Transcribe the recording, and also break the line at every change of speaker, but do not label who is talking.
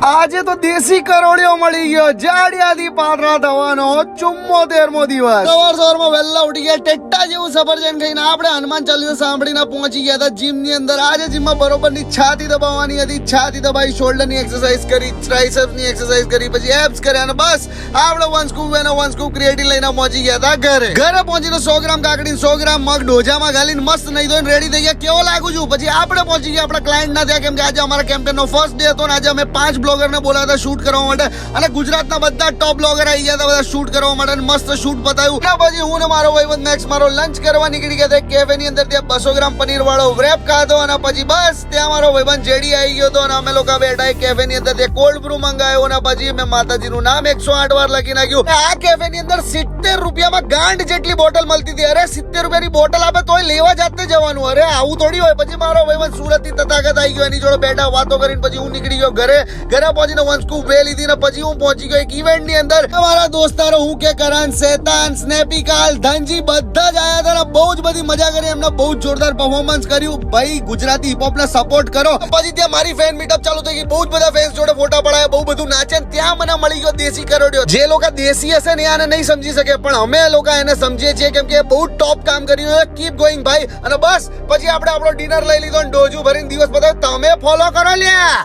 આજે તો દેશી કરોડિયો મળી ગયો. જાડિયાથી પાતળા થવાનો 74મો દિવસ. સવારમાં વહેલા ઉઠી ગયા, ટેટ્ટા જેવું સફરજન ખાઈને આપણે હનુમાન ચાલીસા સાંભળીને પહોંચી ગયા હતા જીમ ની અંદર. આજે જીમમાં બરોબરની છાતી દબાવવાની હતી. છાતી દબાવી, શોલ્ડર ની એક્સરસાઇઝ કરી, ટ્રાઇસેપ્સ ની એક્સરસાઇઝ કરી, પછી એબ્સ કર્યા અને બસ આપણે વન સ્કૂપ ક્રિએટિવ લઈને પહોંચી ગયા હતા ઘરે. ઘરે પહોંચીને 100 ગ્રામ કાકડી, 100 ગ્રામ મગ ડોજામાં ગાલીને મસ્ત નહીં ધોઈને રેડી થઈ ગયા. કેવો લાગુ છું? પછી આપણે પહોંચી ગયા આપણા ક્લાયન્ટ ના ત્યાં, કેમ કે આજે અમારા કેમ્પેન નો ફર્સ્ટ ડે હતો અને આજે અમે 5 બ્લોગરને બોલાવ્યા શૂટ કરવા માટે અને ગુજરાતના બધા ટોપ બ્લોગર આવી ગયા હતા બધા શૂટ કરવા માટે. મસ્ત શૂટ બતાવ્યું. પછી હું ને મારો ભાઈબંધ મેક્સ મારો લંચ કરવા નીકળી ગયા હતા કેફે ની અંદર. ત્યાં 200 ગ્રામ પનીર વાળો વ્રેપ ખાધો અને પછી બસ ત્યાં મારો ભાઈબંધ જેડી આવી ગયો હતો અને અમે લોકો બેઠા કેફે ની અંદર. ત્યાં કોલ્ડ બ્રૂ મંગાવ્યો અને પછી મેં માતાજીનું નામ 108 વાર લખી નાખ્યું. આ કેફે ની અંદર 70 રૂપિયામાં ગાંઠ જેટલી બોટલ મળતી હતી. અરે 70 રૂપિયાની બોટલ આપે તોય લેવા જાતે જવાનું. અરે આવું થોડી હોય. પછી મારો ભાઈબંધ સુરત થી તથાગત આવી ગયો, એની જોડે બેઠા વાતો કરીને પછી હું નીકળી ગયો ઘરે. ઘરે પહોંચીને વન સ્કૂપ બે લીધી ને પછી હું પહોંચી ગયો એક ઇવેન્ટ ની અંદર. અમારા દોસ્તારો હું કે કરણ, શેતાન, સ્નેપિકાલ, ધનજી બધા જ આયા હતા. બહુ જ બધી મજા કરી. એમને બહુ જ જોરદાર પરફોર્મન્સ કર્યું. ભાઈ ગુજરાતી હિપહોપ ને સપોર્ટ કરો. પછી ત્યાં મારી ફેન મીટઅપ ચાલુ થઈ ગઈ. બહુ જ બધા ફેન્સ જોડે ફોટા પડાયા, બહુ બધું નાચે. ત્યાં મને મળી ગયો દેશી કરોડિયો. જે લોકો દેશી હશે ને આને નહીં સમજી શકે, પણ અમે લોકો એને સમજીએ છીએ કેમ કે બહુ ટોપ કામ કર્યું. કીપ ગોઈંગ ભાઈ. અને બસ પછી આપણે આપણો ડિનર લઈ લીધો અને ડોજુ ભરીને દિવસ બતાવ્યો. તમે ફોલો કરો લ્યા.